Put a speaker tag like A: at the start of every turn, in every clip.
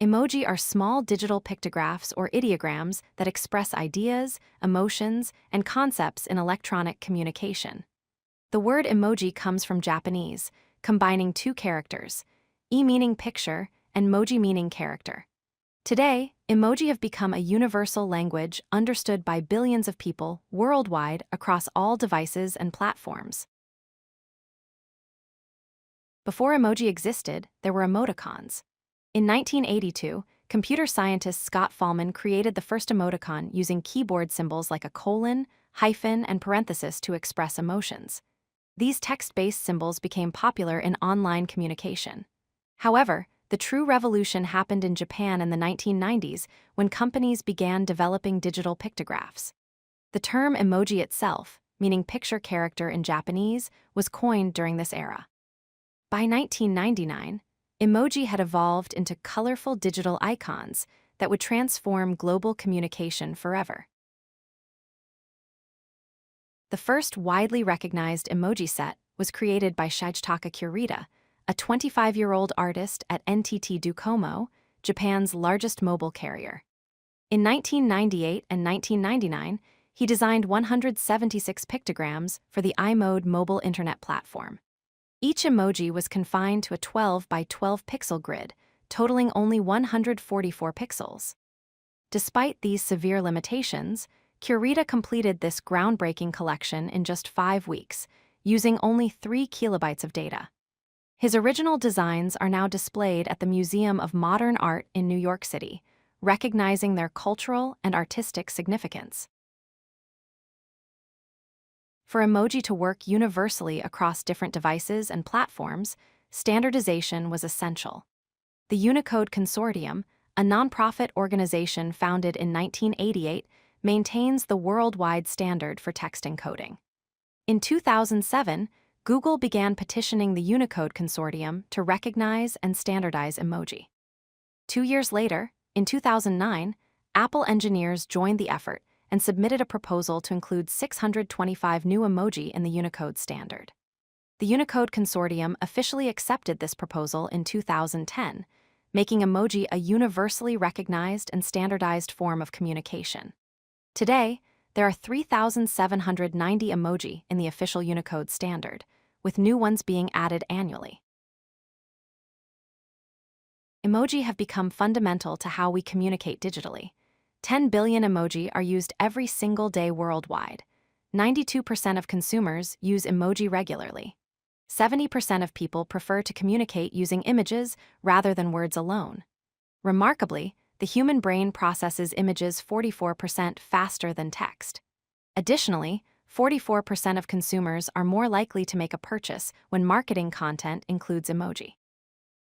A: Emoji are small digital pictographs or ideograms that express ideas, emotions, and concepts in electronic communication. The word emoji comes from Japanese, combining two characters, e meaning picture and moji meaning character. Today, emoji have become a universal language understood by billions of people worldwide across all devices and platforms. Before emoji existed, there were emoticons. In 1982, computer scientist Scott Fahlman created the first emoticon using keyboard symbols like a colon, hyphen, and parenthesis to express emotions. These text-based symbols became popular in online communication. However, the true revolution happened in Japan in the 1990s when companies began developing digital pictographs. The term emoji itself, meaning picture character in Japanese, was coined during this era. By 1999, emoji had evolved into colorful digital icons that would transform global communication forever. The first widely recognized emoji set was created by Shigetaka Kurita, a 25-year-old artist at NTT Docomo, Japan's largest mobile carrier. In 1998 and 1999, he designed 176 pictograms for the iMode mobile internet platform. Each emoji was confined to a 12 by 12 pixel grid, totaling only 144 pixels. Despite these severe limitations, Kurita completed this groundbreaking collection in just 5 weeks, using only 3 kilobytes of data. His original designs are now displayed at the Museum of Modern Art in New York City, recognizing their cultural and artistic significance. For emoji to work universally across different devices and platforms, standardization was essential. The Unicode Consortium, a nonprofit organization founded in 1988, maintains the worldwide standard for text encoding. In 2007, Google began petitioning the Unicode Consortium to recognize and standardize emoji. 2 years later, in 2009, Apple engineers joined the effort and submitted a proposal to include 625 new emoji in the Unicode standard. The Unicode Consortium officially accepted this proposal in 2010, making emoji a universally recognized and standardized form of communication. Today, there are 3,790 emoji in the official Unicode standard, with new ones being added annually. Emoji have become fundamental to how we communicate digitally. 10 billion emoji are used every single day worldwide. 92% of consumers use emoji regularly. 70% of people prefer to communicate using images rather than words alone. Remarkably, the human brain processes images 44% faster than text. Additionally, 44% of consumers are more likely to make a purchase when marketing content includes emoji.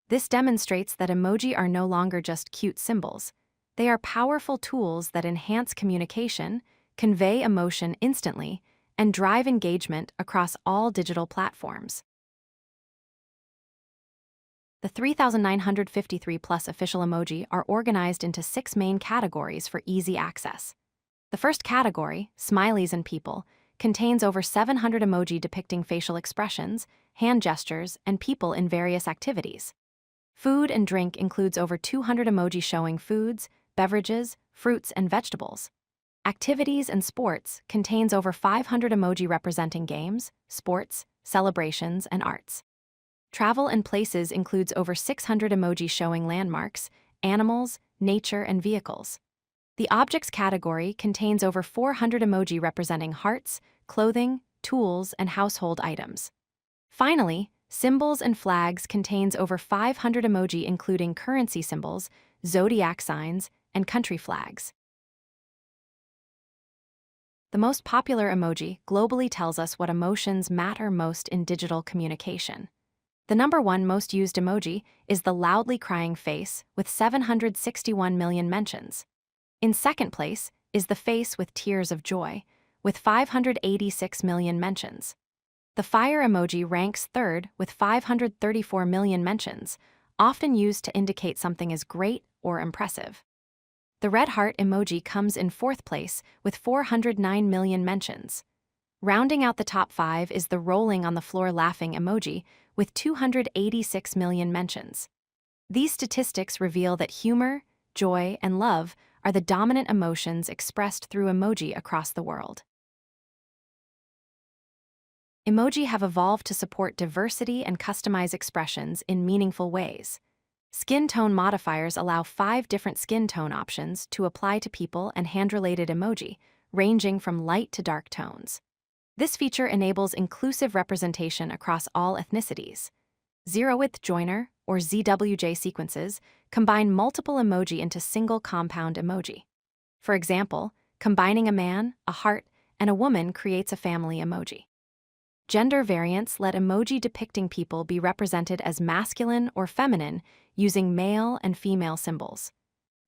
A: This demonstrates that emoji are no longer just cute symbols. They are powerful tools that enhance communication, convey emotion instantly, and drive engagement across all digital platforms. The 3,953 plus official emoji are organized into 6 main categories for easy access. The first category, Smileys and People, contains over 700 emoji depicting facial expressions, hand gestures, and people in various activities. Food and Drink includes over 200 emoji showing foods, beverages, fruits, and vegetables. Activities and Sports contains over 500 emoji representing games, sports, celebrations, and arts. Travel and Places includes over 600 emoji showing landmarks, animals, nature, and vehicles. The Objects category contains over 400 emoji representing hearts, clothing, tools, and household items. Finally, Symbols and Flags contains over 500 emoji including currency symbols, zodiac signs, and country flags. The most popular emoji globally tells us what emotions matter most in digital communication. The number 1 most used emoji is the loudly crying face with 761 million mentions. In second place is the face with tears of joy, with 586 million mentions. The fire emoji ranks third with 534 million mentions, often used to indicate something is great or impressive. The red heart emoji comes in fourth place with 409 million mentions. Rounding out the top 5 is the rolling on the floor laughing emoji with 286 million mentions. These statistics reveal that humor, joy, and love are the dominant emotions expressed through emoji across the world. Emoji have evolved to support diversity and customize expressions in meaningful ways. Skin tone modifiers allow 5 different skin tone options to apply to people and hand-related emoji, ranging from light to dark tones. This feature enables inclusive representation across all ethnicities. Zero-width joiner, or ZWJ sequences, combine multiple emoji into single compound emoji. For example, combining a man, a heart, and a woman creates a family emoji. Gender variants let emoji depicting people be represented as masculine or feminine using male and female symbols.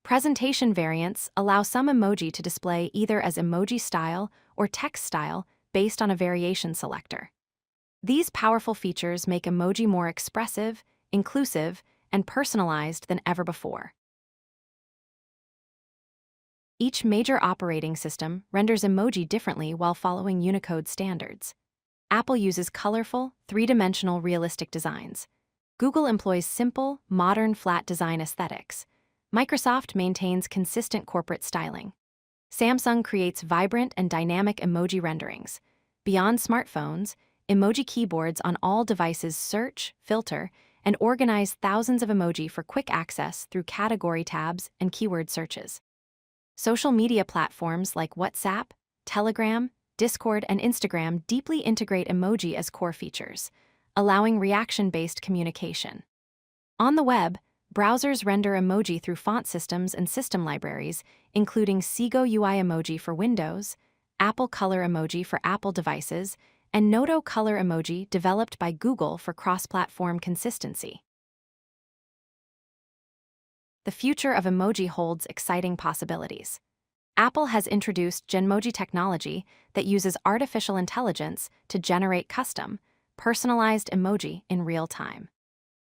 A: Presentation variants allow some emoji to display either as emoji style or text style based on a variation selector. These powerful features make emoji more expressive, inclusive, and personalized than ever before. Each major operating system renders emoji differently while following Unicode standards. Apple uses colorful, three-dimensional realistic designs. Google employs simple, modern flat design aesthetics. Microsoft maintains consistent corporate styling. Samsung creates vibrant and dynamic emoji renderings. Beyond smartphones, emoji keyboards on all devices search, filter, and organize thousands of emoji for quick access through category tabs and keyword searches. Social media platforms like WhatsApp, Telegram, Discord, and Instagram deeply integrate emoji as core features, allowing reaction-based communication. On the web, browsers render emoji through font systems and system libraries, including Sego UI emoji for Windows, Apple Color emoji for Apple devices, and Noto Color emoji developed by Google for cross-platform consistency. The future of emoji holds exciting possibilities. Apple has introduced Genmoji technology that uses artificial intelligence to generate custom, personalized emoji in real time.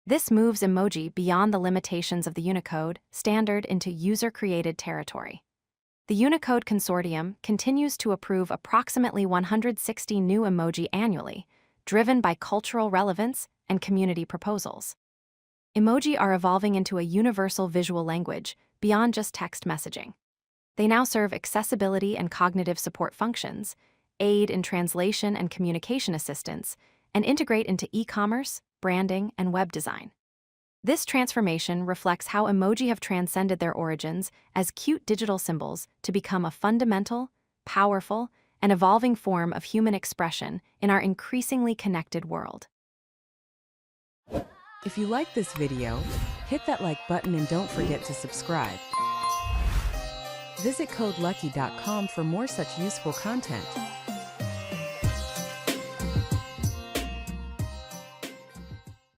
A: This moves emoji beyond the limitations of the Unicode standard into user-created territory. The Unicode Consortium continues to approve approximately 160 new emoji annually, driven by cultural relevance and community proposals. Emoji are evolving into a universal visual language beyond just text messaging. They now serve accessibility and cognitive support functions, aid in translation and communication assistance, and integrate into e-commerce, branding, and web design. This transformation reflects how emoji have transcended their origins as cute digital symbols to become a fundamental, powerful, and evolving form of human expression in our increasingly connected world.
B: If you like this video, hit that like button and don't forget to subscribe. Visit codelucky.com for more such useful content.